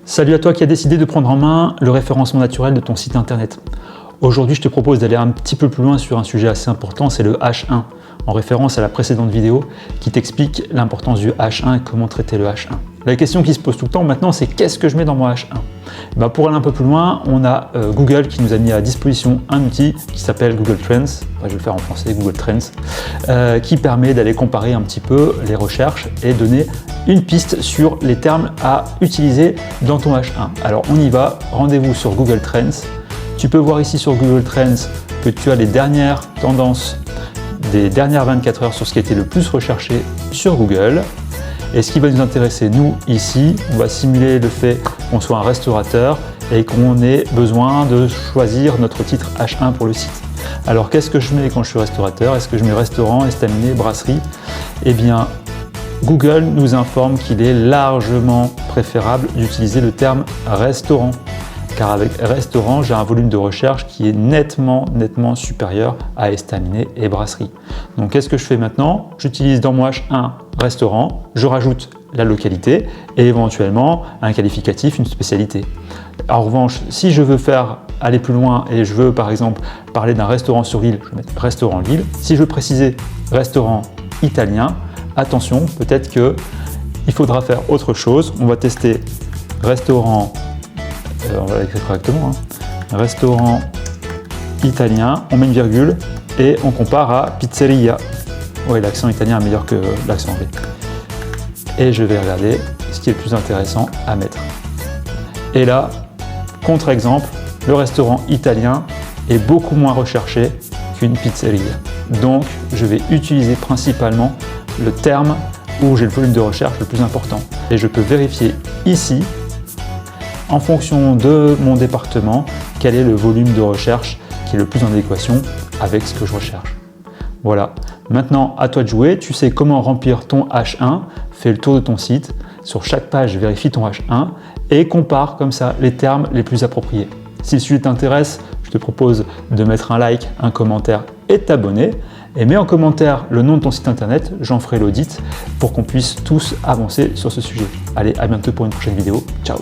Salut à toi qui as décidé de prendre en main le référencement naturel de ton site internet. Aujourd'hui, je te propose d'aller un petit peu plus loin sur un sujet assez important, c'est le H1, en référence à la précédente vidéo qui t'explique l'importance du H1 et comment traiter le H1. La question qui se pose tout le temps maintenant, c'est qu'est-ce que je mets dans mon H1 ? Pour aller un peu plus loin, on a Google qui nous a mis à disposition un outil qui s'appelle Google Trends, je vais le faire en français, Google Trends, qui permet d'aller comparer un petit peu les recherches et donner une piste sur les termes à utiliser dans ton H1. Alors on y va, rendez-vous sur Google Trends. Tu peux voir ici sur Google Trends que tu as les dernières tendances des dernières 24 heures sur ce qui a été le plus recherché sur Google. Et ce qui va nous intéresser, nous, ici, on va simuler le fait qu'on soit un restaurateur et qu'on ait besoin de choisir notre titre H1 pour le site. Alors, qu'est-ce que je mets quand je suis restaurateur? Est-ce que je mets restaurant, estaminet, brasserie? Eh bien, Google nous informe qu'il est largement préférable d'utiliser le terme restaurant. Car avec restaurant, j'ai un volume de recherche qui est nettement supérieur à estaminet et brasserie. Donc qu'est-ce que je fais maintenant? J'utilise dans mon H1 restaurant, je rajoute la localité et éventuellement un qualificatif, une spécialité. En revanche, si je veux aller plus loin et je veux par exemple parler d'un restaurant sur Lille, je vais mettre restaurant Lille. Si je veux préciser restaurant italien, attention, peut-être qu'il faudra faire autre chose. On va tester restaurant. On va l'écrire correctement, restaurant italien, on met une virgule et on compare à pizzeria. Oui, l'accent italien est meilleur que l'accent anglais. Et je vais regarder ce qui est le plus intéressant à mettre. Et là, contre-exemple, le restaurant italien est beaucoup moins recherché qu'une pizzeria. Donc, je vais utiliser principalement le terme où j'ai le volume de recherche le plus important. Et je peux vérifier ici, en fonction de mon département, quel est le volume de recherche qui est le plus en adéquation avec ce que je recherche. Voilà, maintenant à toi de jouer, tu sais comment remplir ton H1, fais le tour de ton site, sur chaque page vérifie ton H1 et compare comme ça les termes les plus appropriés. Si le sujet t'intéresse, je te propose de mettre un like, un commentaire et de t'abonner. Et mets en commentaire le nom de ton site internet, j'en ferai l'audit pour qu'on puisse tous avancer sur ce sujet. Allez, à bientôt pour une prochaine vidéo. Ciao!